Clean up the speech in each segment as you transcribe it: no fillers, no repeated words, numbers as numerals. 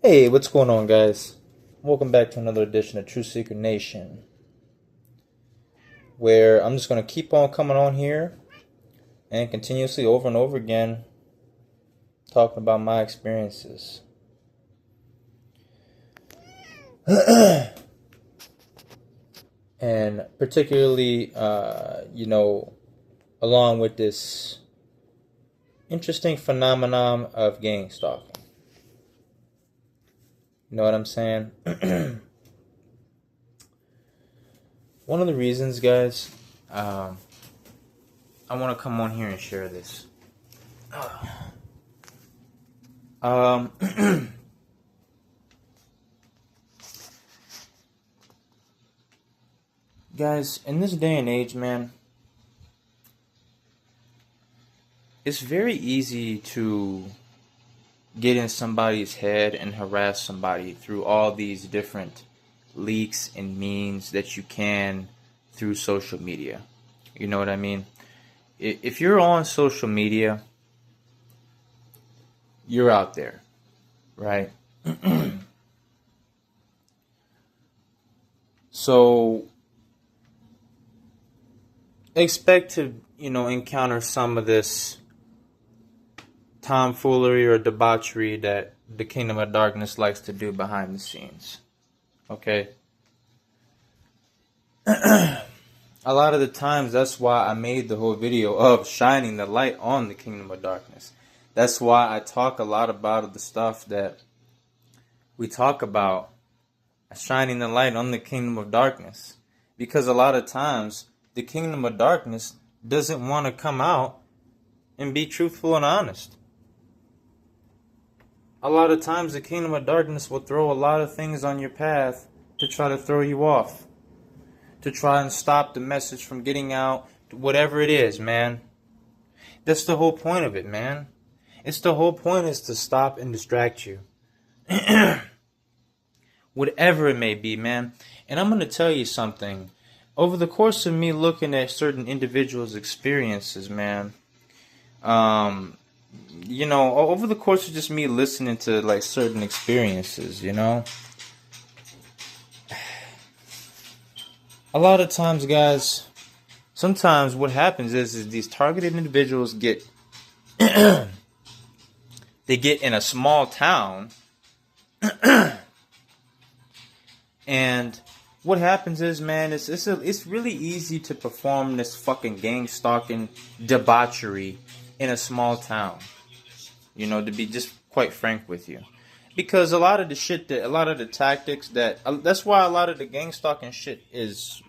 Hey, what's going on, guys? Welcome back to another edition of True Secret Nation, where I'm just going to keep on coming on here and continuously over and over again talking about my experiences. And particularly, along with this interesting phenomenon of gangstalking. You know what I'm saying? One of the reasons, guys, I want to come on here and share this. Guys, in this day and age, man, it's very easy to get in somebody's head and harass somebody through all these different leaks and means that you can through social media. You know what I mean? If you're on social media, you're out there, right? So expect to, encounter some of this tomfoolery or debauchery that the Kingdom of Darkness likes to do behind the scenes. Okay? A lot of the times, that's why I made the whole video of shining the light on the Kingdom of Darkness. That's why I talk a lot about the stuff that we talk about, shining the light on the Kingdom of Darkness. Because a lot of times, the Kingdom of Darkness doesn't want to come out and be truthful and honest. A lot of times the Kingdom of Darkness will throw a lot of things on your path to try to throw you off. To try and stop the message from getting out. Whatever it is, man. That's the whole point of it, man. It's the whole point is to stop and distract you. Whatever it may be, man. And I'm going to tell you something. Over the course of me looking at certain individuals' experiences, man. Over the course of just me listening to like certain experiences, a lot of times, guys, sometimes what happens is these targeted individuals get they get in a small town and what happens is, man, it's really easy to perform this fucking gang stalking debauchery in a small town, to be just quite frank with you. Because a lot of the tactics that's why a lot of the gang stalking shit is,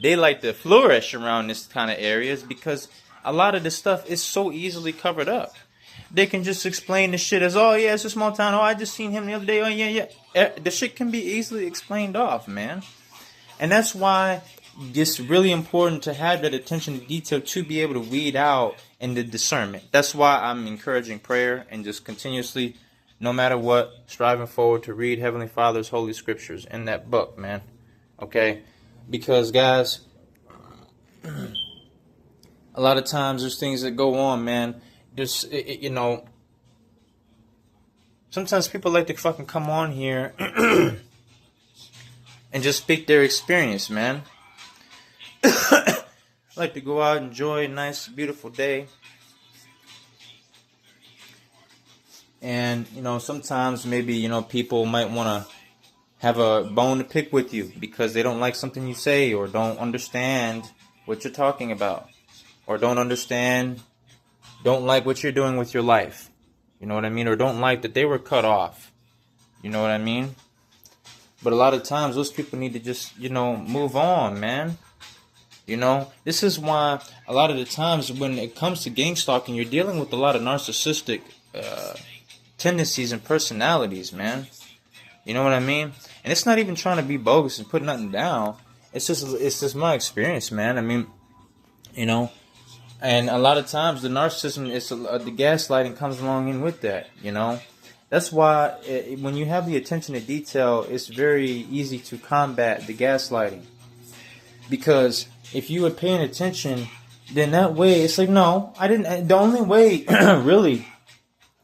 they like to flourish around this kind of areas because a lot of this stuff is so easily covered up. They can just explain the shit as, oh yeah, it's a small town, oh I just seen him the other day, oh yeah. The shit can be easily explained off, man. And that's why it's really important to have that attention to detail to be able to weed out and the discernment. That's why I'm encouraging prayer and just continuously, no matter what, striving forward to read Heavenly Father's Holy Scriptures in that book, man. Okay? Because, guys, a lot of times there's things that go on, man. Sometimes people like to fucking come on here and just speak their experience, man. Like to go out and enjoy a nice, beautiful day. And, sometimes maybe, people might want to have a bone to pick with you because they don't like something you say or don't understand what you're talking about or don't like what you're doing with your life. You know what I mean? Or don't like that they were cut off. You know what I mean? But a lot of times those people need to just, move on, man. This is why a lot of the times when it comes to gang stalking, you're dealing with a lot of narcissistic tendencies and personalities, man. You know what I mean? And it's not even trying to be bogus and put nothing down. It's just my experience, man. I mean, and a lot of times the narcissism the gaslighting comes along in with that, That's why when you have the attention to detail, it's very easy to combat the gaslighting. Because if you were paying attention, then that way it's like, no, I didn't. The only way, really,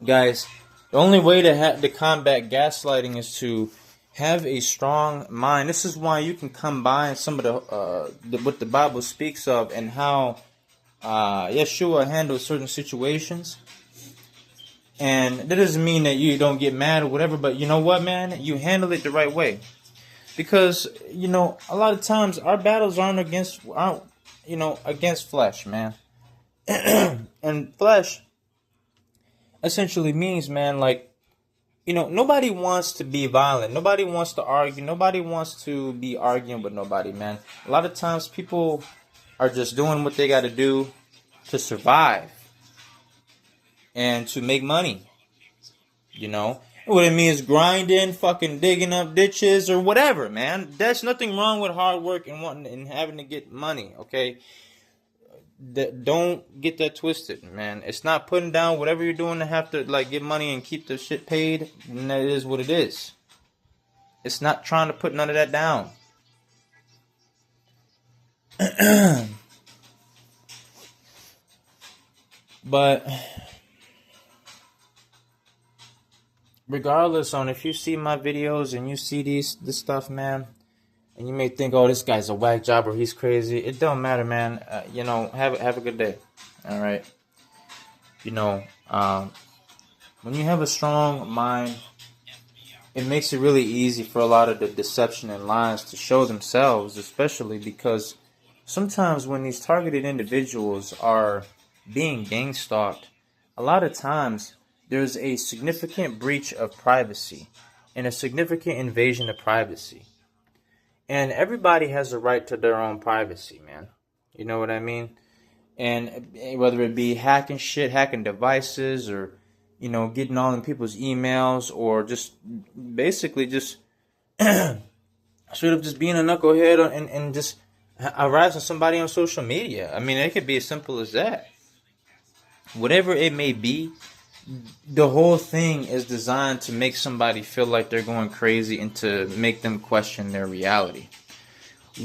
guys, The only way to combat gaslighting is to have a strong mind. This is why you can combine some of what the Bible speaks of and how Yeshua handles certain situations. And that doesn't mean that you don't get mad or whatever, but you know what, man? You handle it the right way. Because, a lot of times our battles aren't against flesh, man. And flesh essentially means, man, like, nobody wants to be violent. Nobody wants to argue. Nobody wants to be arguing with nobody, man. A lot of times people are just doing what they got to do to survive and to make money. What it means, grinding, fucking digging up ditches or whatever, man. There's nothing wrong with hard work and wanting and having to get money, okay? Don't get that twisted, man. It's not putting down whatever you're doing to have to like get money and keep the shit paid. And that is what it is. It's not trying to put none of that down. But regardless on if you see my videos and you see this stuff, man, and you may think, oh, this guy's a whack job or he's crazy. It don't matter, man. Have a good day. All right. When you have a strong mind, it makes it really easy for a lot of the deception and lies to show themselves, especially because sometimes when these targeted individuals are being gang stalked, a lot of times there's a significant breach of privacy and a significant invasion of privacy. And everybody has a right to their own privacy, man. You know what I mean? And whether it be hacking devices, or, getting all in people's emails, or just basically just straight up just being a knucklehead and just harassing somebody on social media. I mean, it could be as simple as that. Whatever it may be, the whole thing is designed to make somebody feel like they're going crazy and to make them question their reality.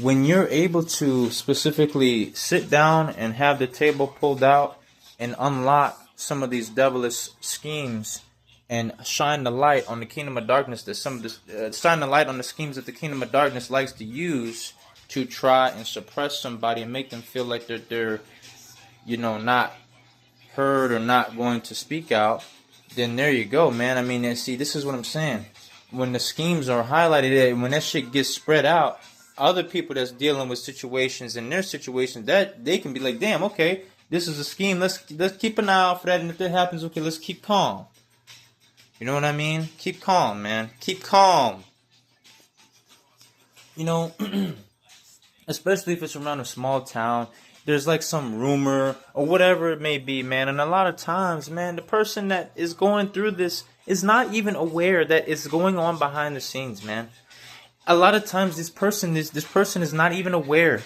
When you're able to specifically sit down and have the table pulled out and unlock some of these devilish schemes and shine the light on the kingdom of darkness shine the light on the schemes that the kingdom of darkness likes to use to try and suppress somebody and make them feel like they're not heard or not going to speak out, then there you go, man. I mean, and see, this is what I'm saying. When the schemes are highlighted, when that shit gets spread out, other people that's dealing with situations in their situations, that they can be like, damn, okay, this is a scheme. Let's keep an eye out for that, and if that happens, okay, let's keep calm. You know what I mean? Keep calm, man. Keep calm. Especially if it's around a small town. There's like some rumor or whatever it may be, man. And a lot of times, man, the person that is going through this is not even aware that it's going on behind the scenes, man. A lot of times this person is not even aware.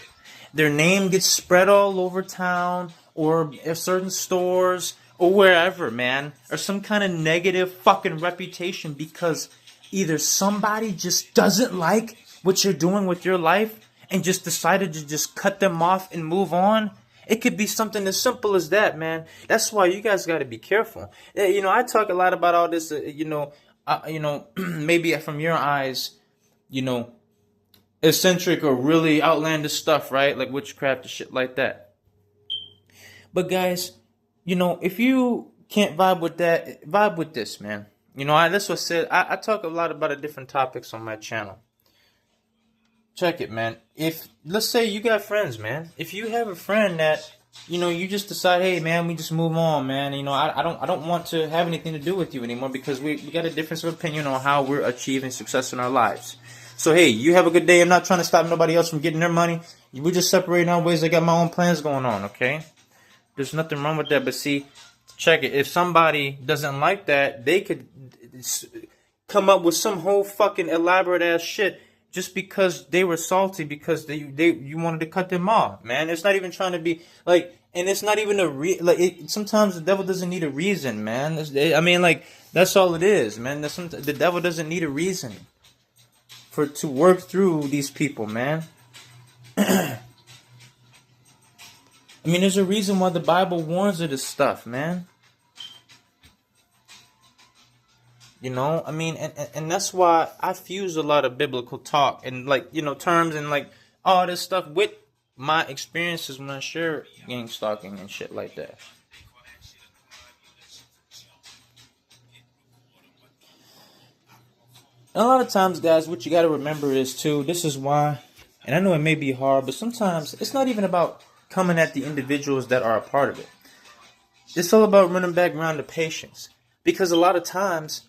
Their name gets spread all over town or at certain stores or wherever, man. Or some kind of negative fucking reputation because either somebody just doesn't like what you're doing with your life and just decided to just cut them off and move on. It could be something as simple as that, man. That's why you guys got to be careful. I talk a lot about all this, maybe from your eyes, eccentric or really outlandish stuff, right? Like witchcraft and shit like that. But guys, if you can't vibe with that, vibe with this, man. That's what I said. I talk a lot about different topics on my channel. Check it, man. If, let's say you got friends, man. If you have a friend that, you just decide, hey, man, we just move on, man. I don't want to have anything to do with you anymore because we got a difference of opinion on how we're achieving success in our lives. So, hey, you have a good day. I'm not trying to stop nobody else from getting their money. We're just separating our ways. I got my own plans going on, okay? There's nothing wrong with that. But see, check it. If somebody doesn't like that, they could come up with some whole fucking elaborate ass shit just because they were salty because you wanted to cut them off, man. It's not even trying to be like, and it's not even sometimes the devil doesn't need a reason, man. That's all it is, man. The devil doesn't need a reason to work through these people, man. There's a reason why the Bible warns of this stuff, man. You know, I mean, and that's why I fuse a lot of biblical talk and like, terms and like all this stuff with my experiences when I share gang stalking and shit like that. And a lot of times, guys, what you got to remember is too, this is why, and I know it may be hard, but sometimes it's not even about coming at the individuals that are a part of it. It's all about running back around to patience. Because a lot of times,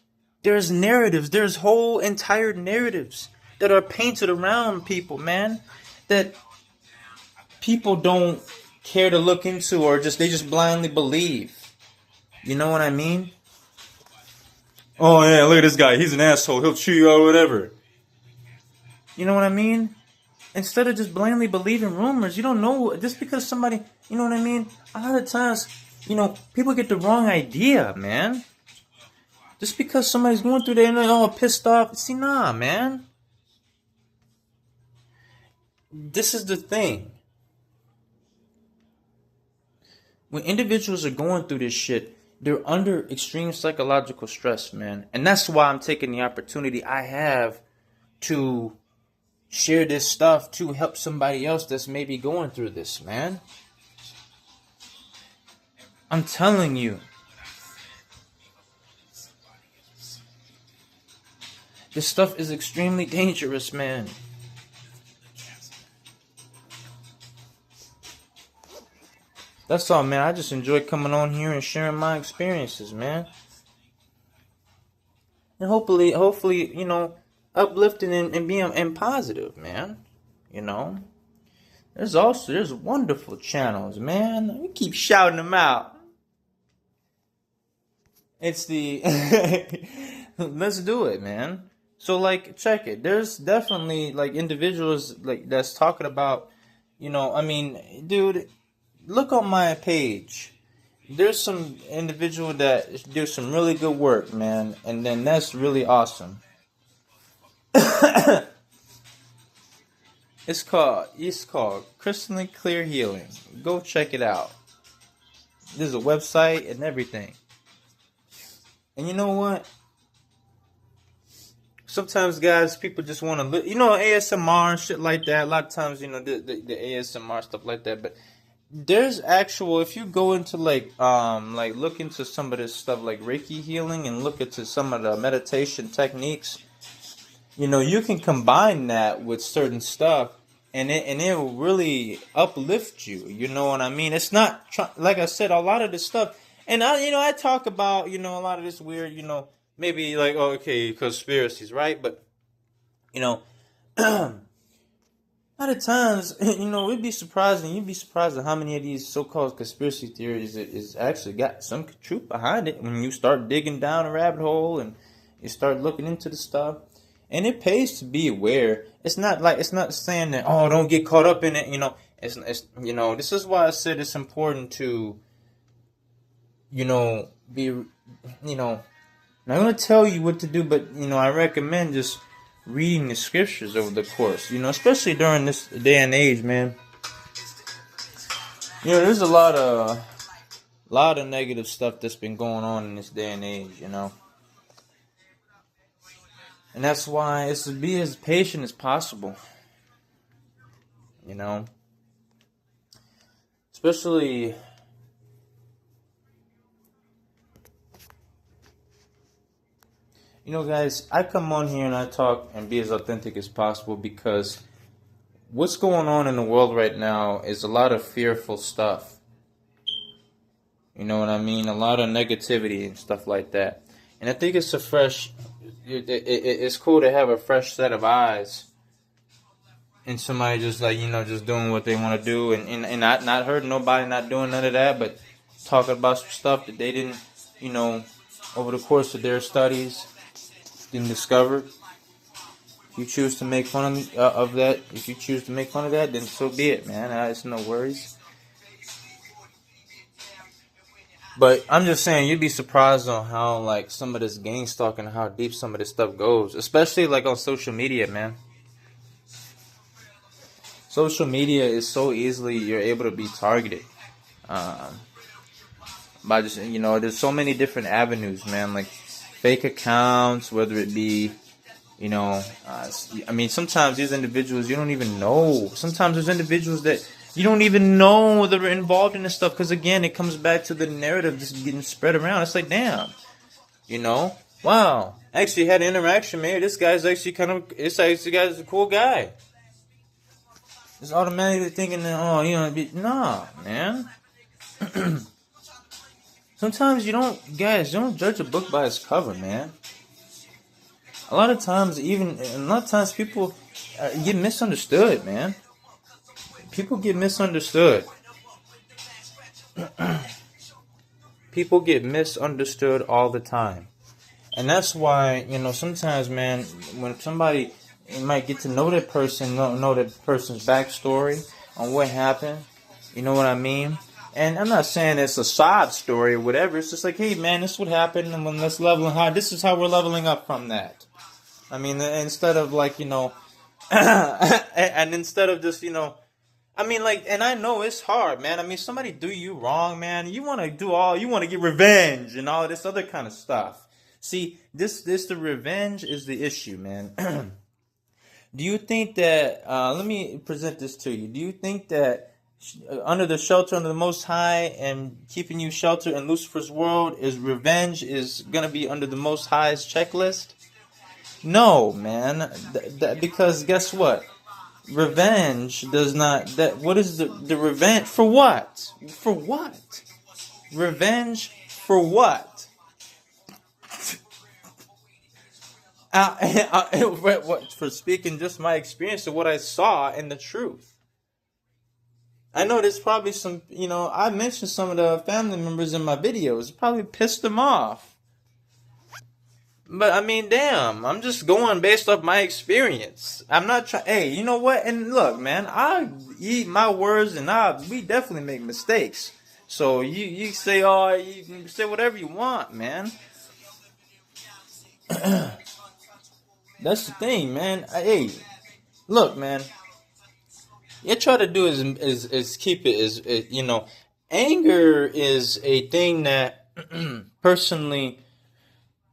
there's narratives, there's whole entire narratives that are painted around people, man, that people don't care to look into or they just blindly believe. You know what I mean? Oh yeah, look at this guy. He's an asshole. He'll chew you out or whatever. You know what I mean? Instead of just blindly believing rumors, you don't know. Just because somebody, you know what I mean? A lot of times, people get the wrong idea, man. Just because somebody's going through there and they're all pissed off. See, nah, man. This is the thing. When individuals are going through this shit, they're under extreme psychological stress, man. And that's why I'm taking the opportunity I have to share this stuff to help somebody else that's maybe going through this, man. I'm telling you. This stuff is extremely dangerous, man. That's all, man. I just enjoy coming on here and sharing my experiences, man. And hopefully, uplifting and being and positive, man. There's wonderful channels, man. We keep shouting them out. It's the let's do it, man. So like, check it. There's definitely like individuals like that's talking about, dude, look on my page. There's some individual that do some really good work, man, and then that's really awesome. It's called Crystalline Clear Healing. Go check it out. There's a website and everything. And you know what? Sometimes, guys, people just want to, ASMR and shit like that. A lot of times, the ASMR stuff like that. But there's actual, if you go into like look into some of this stuff like Reiki healing and look into some of the meditation techniques, you can combine that with certain stuff and it will really uplift you. You know what I mean? It's not, like I said, a lot of this stuff. And I talk about, a lot of this weird, maybe like, conspiracies, right? But, a lot of times, you'd be surprised at how many of these so-called conspiracy theories is actually got some truth behind it when you start digging down a rabbit hole and you start looking into the stuff. And it pays to be aware. It's not saying that, don't get caught up in it, It's this is why I said it's important to, be, I'm not going to tell you what to do, but, I recommend just reading the scriptures over the course, especially during this day and age, man. There's a lot of negative stuff that's been going on in this day and age, And that's why it's to be as patient as possible, Especially, guys, I come on here and I talk and be as authentic as possible because what's going on in the world right now is a lot of fearful stuff. You know what I mean? A lot of negativity and stuff like that. And I think it's it's cool to have a fresh set of eyes and somebody just like, just doing what they want to do and not hurting nobody, not doing none of that, but talking about some stuff that they didn't, over the course of their studies, didn't discover. If you choose to make fun of that, then so be it, man. It's no worries. But I'm just saying, you'd be surprised on how like some of this gang stalking, how deep some of this stuff goes, especially like on social media, man. Social media is so easily you're able to be targeted by just there's so many different avenues, man. Like fake accounts, whether it be, I mean, sometimes these individuals you don't even know. Sometimes there's individuals that you don't even know that are involved in this stuff. Because again, it comes back to the narrative just getting spread around. It's like, damn, wow. Actually had an interaction, man. This guy's actually this guy's a cool guy. Just automatically thinking that, nah, man. Sometimes don't judge a book by its cover, man. A lot of times people get misunderstood, man. People get misunderstood. People get misunderstood all the time. And that's why, sometimes, man, when somebody might get to know that person, know that person's backstory on what happened, you know what I mean? And I'm not saying it's a sob story or whatever. It's just like, hey, man, this is what happened, and let's level high. This is how we're leveling up from that. I mean, instead of like, and instead of just, I mean, like, and I know it's hard, man. I mean, somebody do you wrong, man. You want to get revenge and all of this other kind of stuff. See, the revenge is the issue, man. Do you think that, let me present this to you. Do you think that under the Most High and keeping you sheltered in Lucifer's world revenge is going to be under the Most High's checklist? No, man. Because guess what? Revenge does not, what is the revenge? For what? For what? Revenge for what? For speaking just my experience of what I saw and the truth. I know there's probably some, I mentioned some of the family members in my videos. It probably pissed them off. But I mean, damn, I'm just going based off my experience. I'm not trying. Hey, you know what? And look, man, I eat my words, and we definitely make mistakes. So you say, you can say whatever you want, man. That's the thing, man. Hey, look, man. You try to do is keep it anger is a thing that personally.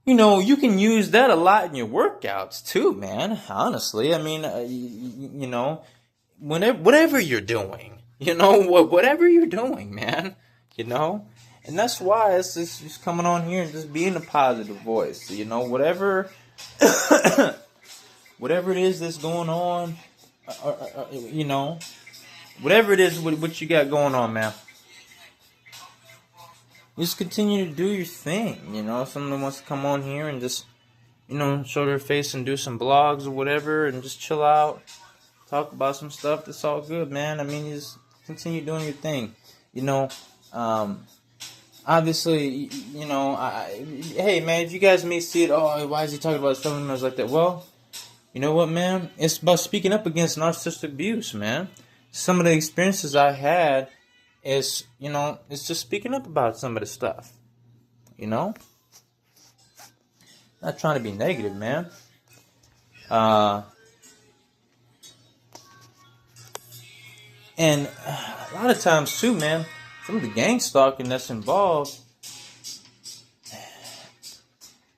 You can use that a lot in your workouts too, man. Honestly, I mean, whatever you're doing, whatever you're doing, man, and that's why it's just coming on here and just being a positive voice, whatever, whatever it is that's going on, whatever it is, what you got going on, man. Just continue to do your thing, Someone wants to come on here and just, show their face and do some blogs or whatever and just chill out, talk about some stuff. That's all good, man. I mean, just continue doing your thing. Obviously, hey, man, if you guys may see it, why is he talking about family members like that? Well, you know what, man? It's about speaking up against narcissistic abuse, man. Some of the experiences I had is, it's just speaking up about some of the stuff, Not trying to be negative, man. And a lot of times, too, man, some of the gang stalking that's involved,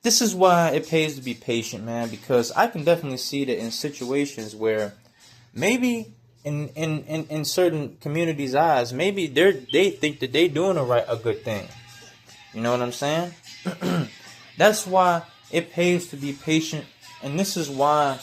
this is why it pays to be patient, man, because I can definitely see that in situations where maybe in certain communities' eyes, maybe they think that they doing a good thing. You know what I'm saying? That's why it pays to be patient, and this is why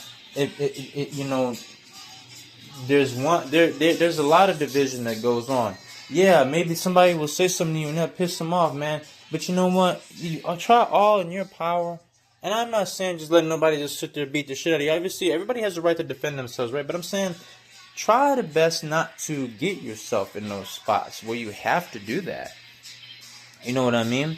there's a lot of division that goes on. Yeah, maybe somebody will say something to you and that piss them off, man. But you know what? I'll try all in your power. And I'm not saying just letting nobody just sit there and beat the shit out of you. Obviously, everybody has the right to defend themselves, right? But I'm saying try the best not to get yourself in those spots where you have to do that. You know what I mean?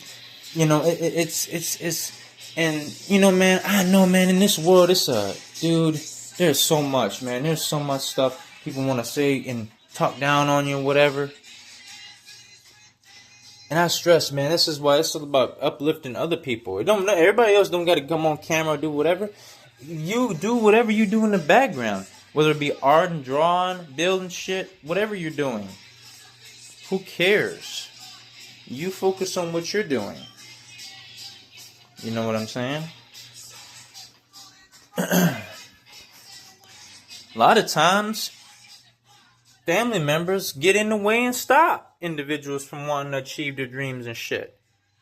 It's and man, I know, man, in this world, there's so much, man. There's so much stuff people want to say and talk down on you, whatever. And I stress, man, this is why it's all about uplifting other people. Everybody else don't got to come on camera or do whatever. You do whatever you do in the background. Whether it be art and drawing, building shit, whatever you're doing. Who cares? You focus on what you're doing. You know what I'm saying? A lot of times, family members get in the way and stop individuals from wanting to achieve their dreams and shit.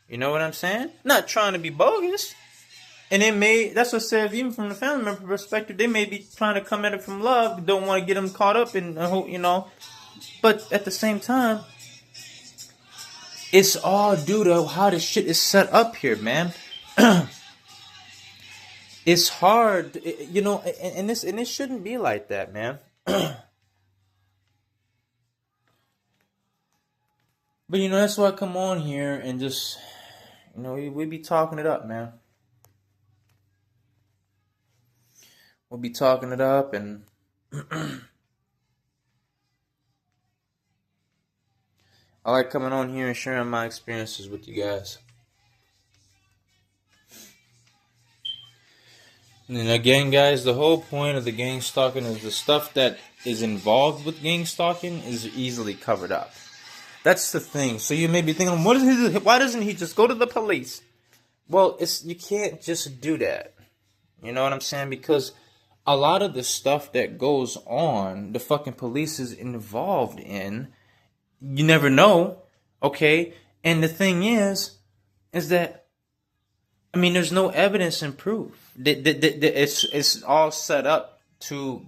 You know what I'm saying? Not trying to be bogus. And that's what I said, even from the family member perspective, they may be trying to come at it from love, don't want to get them caught up in, you know. But at the same time, it's all due to how this shit is set up here, man. It's hard, you know, and it shouldn't be like that, man. But, you know, that's why I come on here and just, you know, we be talking it up, man. We'll be talking it up, and I like coming on here and sharing my experiences with you guys. And again, guys, the whole point of the gang stalking is the stuff that is involved with gang stalking is easily covered up. That's the thing. So you may be thinking, why doesn't he just go to the police? Well, you can't just do that. You know what I'm saying? Because a lot of the stuff that goes on, the fucking police is involved in, you never know, okay? And the thing is that, I mean, there's no evidence and proof. It's all set up to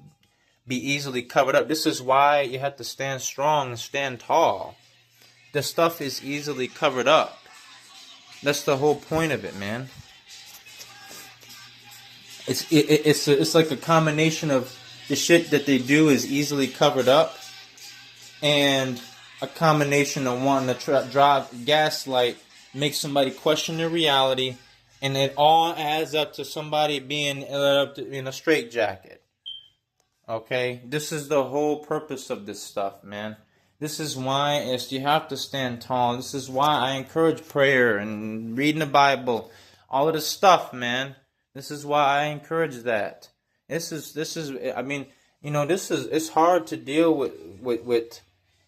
be easily covered up. This is why you have to stand strong and stand tall. The stuff is easily covered up. That's the whole point of it, man. It's like a combination of the shit that they do is easily covered up, and a combination of wanting to gaslight, make somebody question their reality, and it all adds up to somebody being in a straitjacket. Okay, this is the whole purpose of this stuff, man. This is why you have to stand tall. This is why I encourage prayer and reading the Bible, all of this stuff, man. This is why I encourage that. This is. I mean, you know, it's hard to deal with.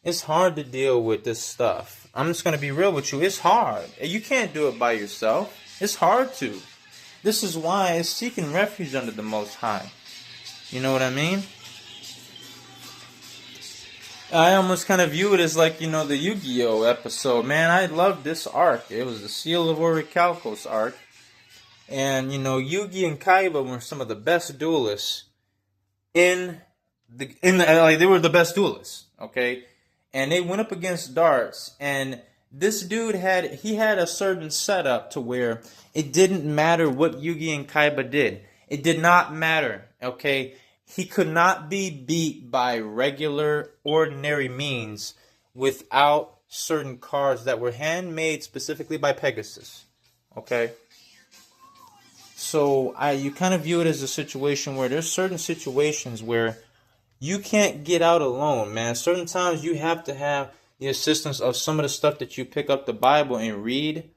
It's hard to deal with this stuff. I'm just gonna be real with you. It's hard. You can't do it by yourself. It's hard to. This is why it's seeking refuge under the Most High. You know what I mean? I almost kind of view it as like, you know, the Yu-Gi-Oh episode. Man, I loved this arc. It was the Seal of Orichalcos arc. And, you know, Yugi and Kaiba were some of the best duelists like, they were the best duelists, okay? And they went up against darts, and this dude had a certain setup to where it didn't matter what Yugi and Kaiba did. It did not matter, okay? He could not be beat by regular, ordinary means without certain cards that were handmade specifically by Pegasus, okay? So you kind of view it as a situation where there's certain situations where you can't get out alone, man. Certain times you have to have the assistance of some of the stuff that you pick up the Bible and read,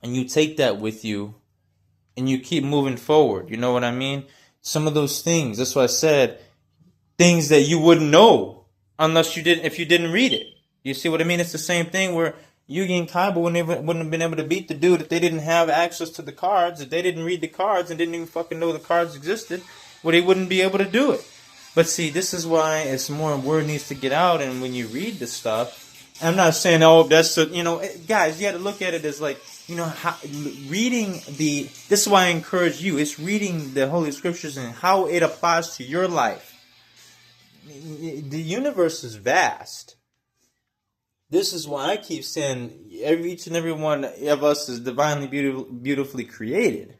and you take that with you, and you keep moving forward. You know what I mean? Some of those things, that's what I said, things that you wouldn't know if you didn't read it. You see what I mean? It's the same thing where Yugi and Kaiba wouldn't have been able to beat the dude if they didn't have access to the cards, if they didn't read the cards and didn't even fucking know the cards existed, well, they wouldn't be able to do it. But see, this is why it's more word needs to get out, and when you read the stuff, I'm not saying, you know, guys, you got to look at it as like, you know, this is why I encourage you, it's reading the Holy Scriptures and how it applies to your life. The universe is vast. This is why I keep saying each and every one of us is divinely beautifully created.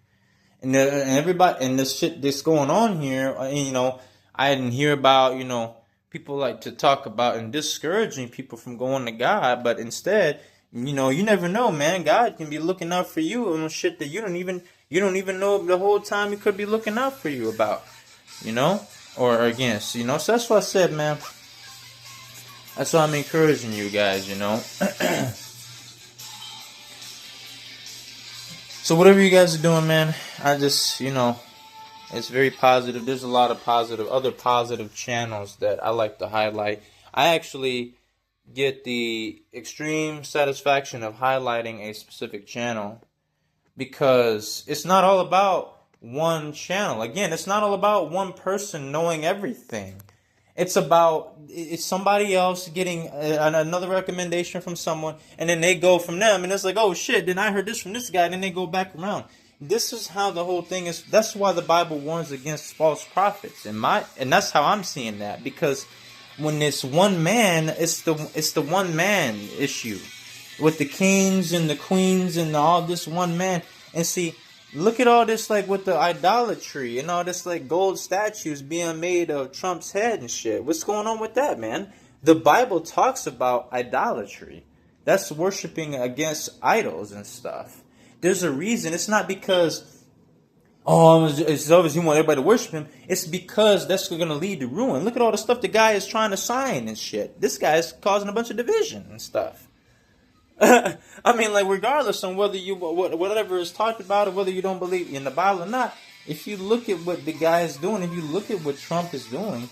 And everybody, and this shit that's going on here, you know, I didn't hear about, you know, people like to talk about and discouraging people from going to God, but instead, you know, you never know, man. God can be looking out for you on shit that you don't even know the whole time He could be looking out for you about, you know, or against, you know. So that's what I said, man. That's why I'm encouraging you guys, you know. So whatever you guys are doing, man, I just, you know, it's very positive. There's a lot of other positive channels that I like to highlight. I actually get the extreme satisfaction of highlighting a specific channel because it's not all about one channel. Again, it's not all about one person knowing everything. It's somebody else getting another recommendation from someone, and then they go from them, and it's like, oh shit, then I heard this from this guy, and then they go back around. This is how the whole thing is. That's why the Bible warns against false prophets, and that's how I'm seeing that, because when it's one man, it's the one man issue with the kings and the queens and all this one man. And see, look at all this, like, with the idolatry and all this, like, gold statues being made of Trump's head and shit. What's going on with that, man? The Bible talks about idolatry. That's worshiping against idols and stuff. There's a reason. It's not because, oh, it's obvious you want everybody to worship him. It's because that's going to lead to ruin. Look at all the stuff the guy is trying to sign and shit. This guy is causing a bunch of division and stuff. I mean, like, regardless on whether whatever is talked about or whether you don't believe in the Bible or not, if you look at what the guy is doing, if you look at what Trump is doing,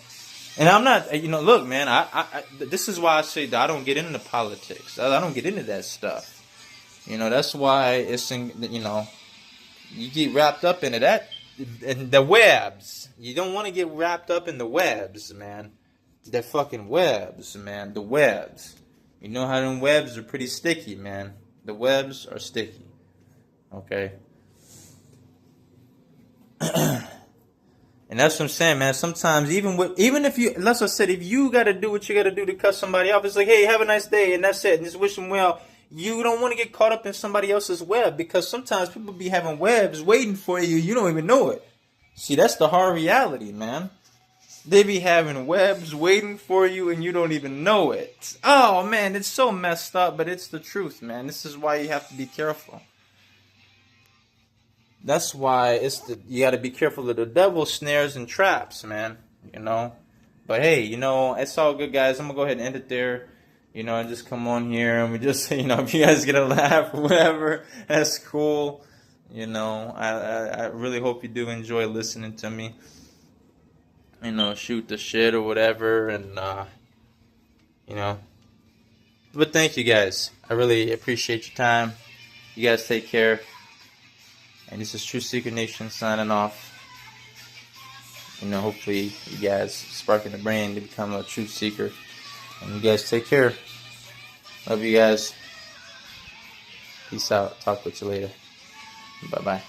and I'm not, look, man, I this is why I say that I don't get into politics. I don't get into that stuff. That's why it's you get wrapped up into that, in the webs. You don't want to get wrapped up in the webs, man. The fucking webs, man. The webs. You know how them webs are pretty sticky, man. The webs are sticky. Okay? And that's what I'm saying, man. Sometimes if you gotta do what you gotta do to cut somebody off, it's like, hey, have a nice day, and that's it. And just wish them well. You don't want to get caught up in somebody else's web, because sometimes people be having webs waiting for you. You don't even know it. See, that's the hard reality, man. They be having webs waiting for you and you don't even know it. Oh, man, it's so messed up, but it's the truth, man. This is why you have to be careful. That's why you got to be careful of the devil's snares and traps, man. But hey, it's all good, guys. I'm going to go ahead and end it there. And just come on here and we just, if you guys get a laugh or whatever, that's cool. I really hope you do enjoy listening to me. Shoot the shit or whatever, and But thank you guys. I really appreciate your time. You guys take care. And this is True Seeker Nation signing off. Hopefully you guys sparking the brain to become a true seeker. And you guys take care. Love you guys. Peace out. Talk with you later. Bye-bye.